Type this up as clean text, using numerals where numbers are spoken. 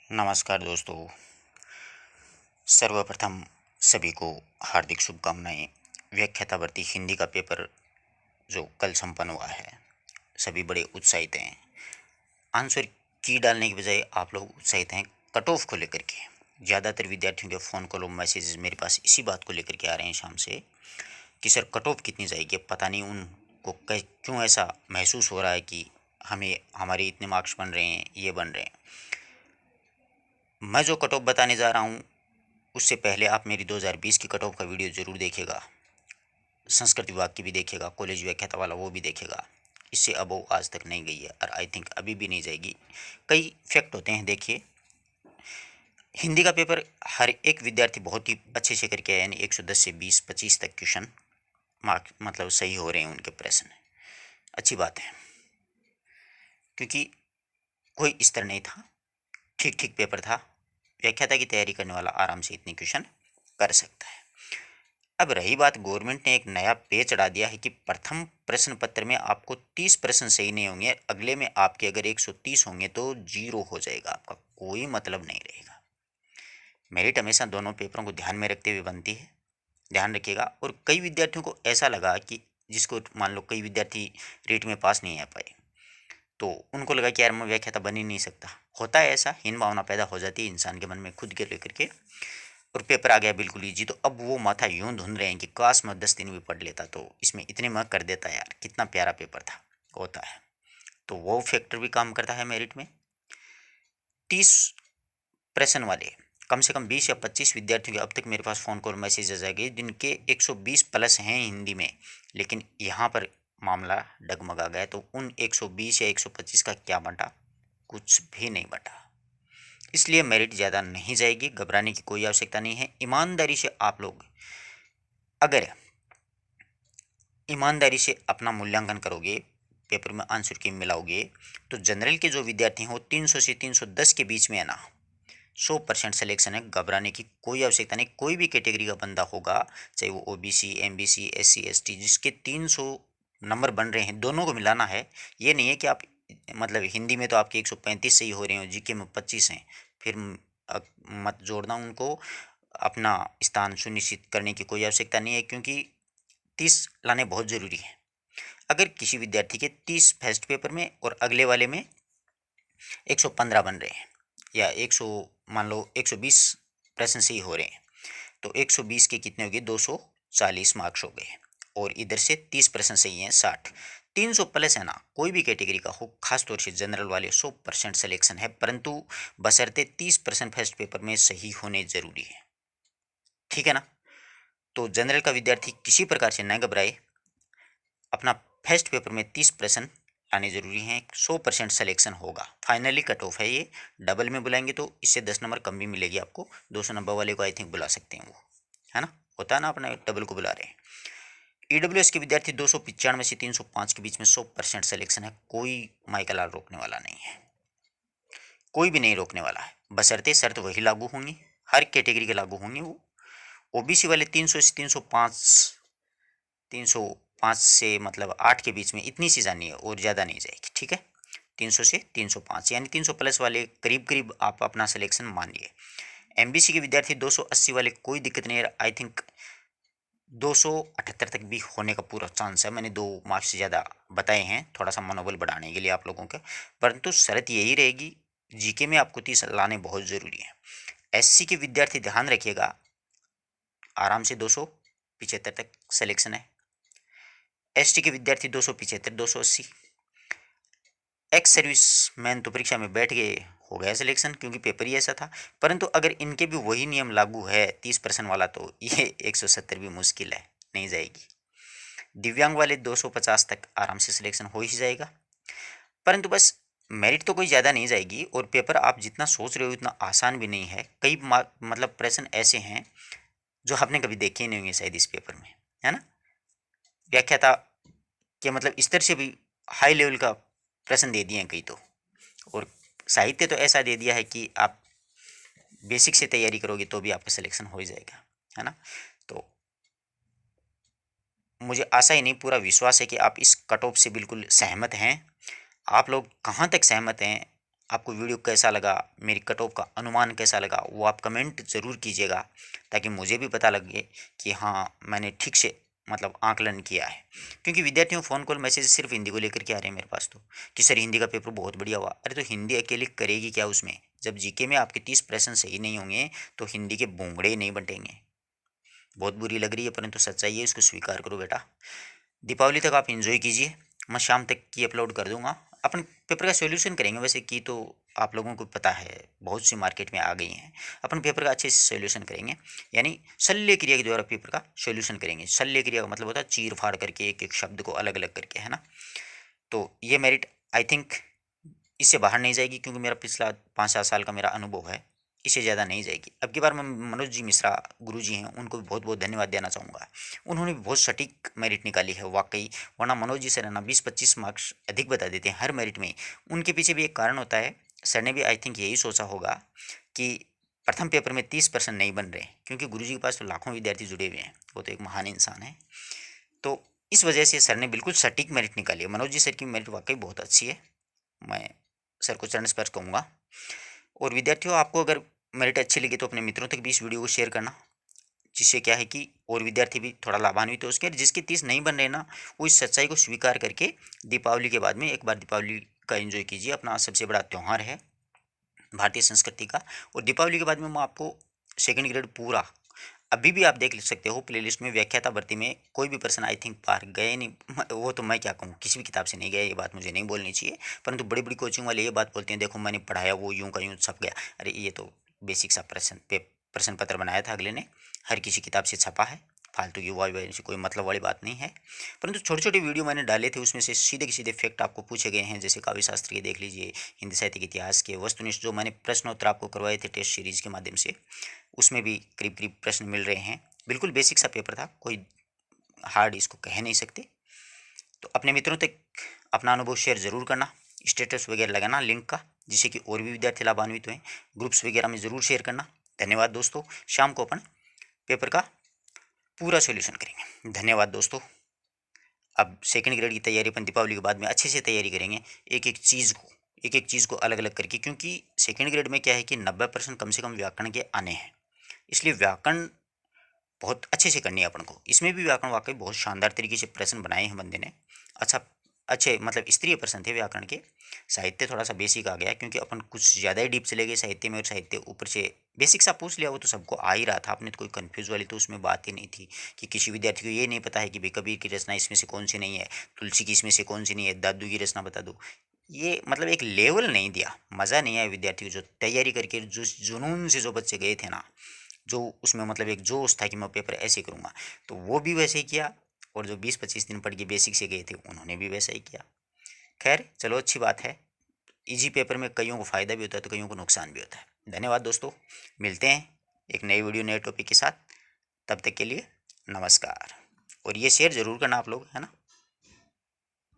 नमस्कार दोस्तों। सर्वप्रथम सभी को हार्दिक शुभकामनाएं। व्याख्यातावर्ती हिंदी का पेपर जो कल संपन्न हुआ है, सभी बड़े उत्साहित हैं। आंसर की डालने के बजाय आप लोग उत्साहित हैं कट ऑफ को लेकर के। ज़्यादातर विद्यार्थियों के फ़ोन कॉल और मैसेजेस मेरे पास इसी बात को लेकर के आ रहे हैं शाम से कि सर कट ऑफ कितनी जाएगी। पता नहीं उनको क्यों ऐसा महसूस हो रहा है कि हमें हमारे इतने मार्क्स बन रहे हैं, ये बन रहे हैं। मैं जो कट ऑफ बताने जा रहा हूँ उससे पहले आप मेरी 2020 की कट ऑफ का वीडियो ज़रूर देखिएगा। संस्कृत विभाग की भी देखिएगा, कॉलेज व्याख्याता वाला वो भी देखिएगा। इससे अब वो आज तक नहीं गई है और आई थिंक अभी भी नहीं जाएगी। कई फैक्ट होते हैं, देखिए। हिंदी का पेपर हर एक विद्यार्थी बहुत ही अच्छे से करके आया, यानी 110 से 20-25 तक क्वेश्चन मार्क मतलब सही हो रहे हैं उनके प्रश्न। अच्छी बात है, क्योंकि कोई स्तर नहीं था, ठीक ठीक पेपर था। व्याख्याता की तैयारी करने वाला आराम से इतनी क्वेश्चन कर सकता है। अब रही बात, गवर्नमेंट ने एक नया पे चढ़ा दिया है कि प्रथम प्रश्न पत्र में आपको 30 प्रश्न सही नहीं होंगे, अगले में आपके अगर 130 होंगे तो जीरो हो जाएगा, आपका कोई मतलब नहीं रहेगा। मेरिट हमेशा दोनों पेपरों को ध्यान में रखते हुए बनती है, ध्यान रखिएगा। और कई विद्यार्थियों को ऐसा लगा कि जिसको मान लो कई विद्यार्थी रेट में पास नहीं आ पाए, तो उनको लगा कि यार मैं व्याख्याता बन ही नहीं सकता। होता है ऐसा, हीन भावना पैदा हो जाती है इंसान के मन में खुद के लेकर के। और पेपर आ गया बिल्कुल ईजी, तो अब वो माथा यूं धुन रहे हैं कि काश मैं 10 दिन भी पढ़ लेता तो इसमें इतने मार्क कर देता, यार कितना प्यारा पेपर था। होता है, तो वो फैक्टर भी काम करता है मेरिट में। 30 प्रश्न वाले कम से कम 20 या 25 विद्यार्थियों के अब तक मेरे पास फ़ोन कॉल मैसेजेस आ गए जिनके 120 प्लस हैं हिंदी में, लेकिन यहाँ पर मामला डगमगा गया। तो उन 120 या 125 का क्या बटा? कुछ भी नहीं बटा। इसलिए मेरिट ज़्यादा नहीं जाएगी, घबराने की कोई आवश्यकता नहीं है। ईमानदारी से आप लोग अगर ईमानदारी से अपना मूल्यांकन करोगे, पेपर में आंसर की मिलाओगे, तो जनरल के जो विद्यार्थी हैं वो 300 से 310 के बीच में है ना, 100% सिलेक्शन है। घबराने की कोई आवश्यकता नहीं। कोई भी कैटेगरी का बंदा होगा, चाहे वो ओबीसी, एमबीसी, एससी, एसटी, जिसके 300 नंबर बन रहे हैं, दोनों को मिलाना है। ये नहीं है कि आप मतलब हिंदी में तो आपके 135 सही हो रहे हो, जीके में 25 हैं, फिर मत जोड़ना उनको। अपना स्थान सुनिश्चित करने की कोई आवश्यकता नहीं है, क्योंकि 30 लाने बहुत ज़रूरी है। अगर किसी विद्यार्थी के 30 फर्स्ट पेपर में और अगले वाले में 115 बन रहे हैं, या 100 मान लो 120 प्रश्न सही हो रहे हैं, तो 120 के कितने हो गए? 240 मार्क्स हो गए। और इधर से 30 प्रश्न सही हैं, 60। 300 प्लस है ना, कोई भी कैटेगरी का हो, खासतौर से जनरल वाले 100% सिलेक्शन है, परंतु बशर्ते 30 प्रश्न फर्स्ट पेपर में सही होने जरूरी है। ठीक है ना? तो जनरल का विद्यार्थी किसी प्रकार से न घबराए, अपना फर्स्ट पेपर में 30 प्रश्न आने जरूरी हैं, 100% सिलेक्शन होगा। फाइनली कट ऑफ है ये, डबल में बुलाएंगे तो इससे 10 नंबर कम भी मिलेगी आपको। 290 वाले को आई थिंक बुला सकते हैं वो, है ना? होता है ना, अपना डबल को बुला रहे हैं। ईडब्ल्यूएस के विद्यार्थी 295 से 305 के बीच में 100% सिलेक्शन है। कोई माइकल आर रोकने वाला नहीं है, कोई भी नहीं रोकने वाला है, बशर्ते शर्त वही लागू होंगी, हर कैटेगरी के लागू होंगी वो। ओबीसी वाले 300 से 305, 305 से मतलब 8 के बीच में इतनी सी जानी है, और ज़्यादा नहीं जाएगी। ठीक है, 300 से 305 यानी 300 प्लस वाले करीब करीब आप अपना सिलेक्शन मानिए। एमबीसी के विद्यार्थी 280 वाले कोई दिक्कत नहीं है, आई थिंक 278 तक भी होने का पूरा चांस है। मैंने 2 मार्क्स से ज़्यादा बताए हैं थोड़ा सा मनोबल बढ़ाने के लिए आप लोगों का, परंतु शर्त यही रहेगी, जीके में आपको 30 लाने बहुत ज़रूरी है। एससी के विद्यार्थी ध्यान रखिएगा, आराम से 275 तक सिलेक्शन है। एसटी के विद्यार्थी 275, 280। एक्स सर्विस मैन तो परीक्षा में बैठ गए, हो गया सिलेक्शन, क्योंकि पेपर ही ऐसा था। परंतु अगर इनके भी वही नियम लागू है 30% वाला, तो ये 170 भी मुश्किल है, नहीं जाएगी। दिव्यांग वाले 250 तक आराम से सिलेक्शन हो ही जाएगा। परंतु बस मेरिट तो कोई ज़्यादा नहीं जाएगी, और पेपर आप जितना सोच रहे हो उतना आसान भी नहीं है। कई मतलब प्रश्न ऐसे हैं जो आपने कभी देखे ही नहीं होंगे शायद इस पेपर में, है ना? व्याख्याता के मतलब स्तर से भी हाई लेवल का प्रश्न दे दिए हैं कई तो। और साहित्य तो ऐसा दे दिया है कि आप बेसिक से तैयारी करोगे तो भी आपका सिलेक्शन हो ही जाएगा, है ना? तो मुझे आशा ही नहीं, पूरा विश्वास है कि आप इस कट ऑफ से बिल्कुल सहमत हैं। आप लोग कहाँ तक सहमत हैं आपको वीडियो कैसा लगा, मेरी कट ऑफ का अनुमान कैसा लगा, वो आप कमेंट ज़रूर कीजिएगा, ताकि मुझे भी पता लगे कि हाँ मैंने ठीक से मतलब आकलन किया है। क्योंकि विद्यार्थियों फ़ोन कॉल मैसेज सिर्फ हिंदी को लेकर के आ रहे हैं मेरे पास तो, कि सर हिंदी का पेपर बहुत बढ़िया हुआ। अरे तो हिंदी अकेले करेगी क्या उसमें? जब जीके में आपके 30 प्रश्न सही नहीं होंगे तो हिंदी के बोंगड़े नहीं बटेंगे। बहुत बुरी लग रही है परंतु सच्चाई है, इसको स्वीकार करो बेटा। दीपावली तक आप एंजॉय कीजिए, मैं शाम तक की अपलोड कर दूंगा। अपन पेपर का सॉल्यूशन करेंगे, वैसे की तो आप लोगों को पता है बहुत सी मार्केट में आ गई हैं। अपन पेपर का अच्छे से सॉल्यूशन करेंगे, यानी शल्य क्रिया के द्वारा पेपर का सॉल्यूशन करेंगे। शल्य क्रिया का मतलब होता है चीर फाड़ करके एक एक शब्द को अलग अलग करके, है ना। तो ये मेरिट आई थिंक इससे बाहर नहीं जाएगी, क्योंकि मेरा पिछला 5-7 साल का मेरा अनुभव है, इससे ज़्यादा नहीं जाएगी। अब की बार मैं मनोज जी मिश्रा गुरु जी हैं, उनको भी बहुत बहुत धन्यवाद देना चाहूँगा। उन्होंने भी बहुत सटीक मेरिट निकाली है वाकई, वरना मनोज जी सर है ना 20-25 मार्क्स अधिक बता देते हैं हर मेरिट में। उनके पीछे भी एक कारण होता है, सर ने भी आई थिंक यही सोचा होगा कि प्रथम पेपर में 30% नहीं बन रहे, क्योंकि गुरु जी के पास तो लाखों विद्यार्थी जुड़े हुए हैं, वो तो एक महान इंसान है। तो इस वजह से सर ने बिल्कुल सटीक मेरिट निकाली है। मनोज जी सर की मेरिट वाकई बहुत अच्छी है, मैं सर को चरण स्पर्श कहूँगा। और विद्यार्थियों, आपको अगर मेरिट अच्छी लगी तो अपने मित्रों तक भी इस वीडियो को शेयर करना, जिससे क्या है कि और विद्यार्थी भी थोड़ा लाभान्वित हो उसके। जिसके 30 नहीं बन रहे ना, वो इस सच्चाई को स्वीकार करके दीपावली के बाद में एक बार दीपावली का एंजॉय कीजिए। अपना सबसे बड़ा त्यौहार है भारतीय संस्कृति का। और दीपावली के बाद में मैं आपको सेकंड ग्रेड पूरा अभी भी आप देख सकते हो प्लेलिस्ट में, व्याख्याता भर्ती में कोई भी पर्सन आई थिंक पार गए नहीं। वो तो मैं क्या कहूँ, किसी भी किताब से नहीं गया, ये बात मुझे नहीं बोलनी चाहिए, परंतु बड़ी बड़ी कोचिंग वाले ये बात बोलते हैं देखो मैंने पढ़ाया वो यूं का यूं छप गया। अरे ये तो बेसिक सा प्रश्न पत्र बनाया था अगले ने, हर किसी किताब से छपा है, फालतू की वाई वाई से कोई मतलब वाली बात नहीं है। परंतु छोटे छोटे वीडियो मैंने डाले थे, उसमें से सीधे के सीधे फैक्ट आपको पूछे गए हैं, जैसे काव्य शास्त्र के देख लीजिए, हिंदी साहित्य के इतिहास के, वस्तुनिष्ठ जो मैंने प्रश्नोत्तर आपको करवाए थे टेस्ट सीरीज के माध्यम से, उसमें भी करीब करीब प्रश्न मिल रहे हैं। बिल्कुल बेसिक सा पेपर था, कोई हार्ड इसको कह नहीं सकते। तो अपने मित्रों तक अपना अनुभव शेयर ज़रूर करना, स्टेटस वगैरह लगाना लिंक का, जिससे कि और भी विद्यार्थी लाभान्वित हुए। ग्रुप्स वगैरह में ज़रूर शेयर करना। धन्यवाद दोस्तों, शाम को अपन पेपर का पूरा सोल्यूशन करेंगे। धन्यवाद दोस्तों। अब सेकंड ग्रेड की तैयारी अपन दीपावली के बाद में अच्छे से तैयारी करेंगे, एक एक चीज़ को अलग अलग करके, क्योंकि सेकंड ग्रेड में क्या है कि 90% कम से कम व्याकरण के आने हैं, इसलिए व्याकरण बहुत अच्छे से करनी है अपन को। इसमें भी व्याकरण वाकई बहुत शानदार तरीके से प्रश्न बनाए हैं बंदे ने। अच्छा, अच्छे मतलब स्तरीय प्रश्न थे व्याकरण के। साहित्य थोड़ा सा बेसिक आ गया, क्योंकि अपन कुछ ज़्यादा ही डीप चले गए साहित्य में, और साहित्य ऊपर से बेसिक सा पूछ लिया, वो तो सबको आ ही रहा था। आपने तो कोई कन्फ्यूज़ वाली तो उसमें बात ही नहीं थी, कि किसी विद्यार्थी को ये नहीं पता है कि भाई कबीर की रचना इसमें से कौन सी नहीं है, तुलसी की इसमें से कौन सी नहीं है, दादू की रचना बता दो। ये मतलब एक लेवल नहीं दिया, मज़ा नहीं आया विद्यार्थी को। जो तैयारी करके जो जुनून से जो बच्चे गए थे ना, जो उसमें मतलब एक जोश था कि मैं पेपर ऐसे करूँगा, तो वो भी वैसे ही किया। और जो 20-25 दिन पढ़ के बेसिक से गए थे उन्होंने भी वैसा ही किया। खैर चलो, अच्छी बात है। इजी पेपर में कईयों को फ़ायदा भी होता है तो कईयों को नुकसान भी होता है। धन्यवाद दोस्तों, मिलते हैं एक नई वीडियो नए टॉपिक के साथ। तब तक के लिए नमस्कार। और ये शेयर ज़रूर करना आप लोग, है ना।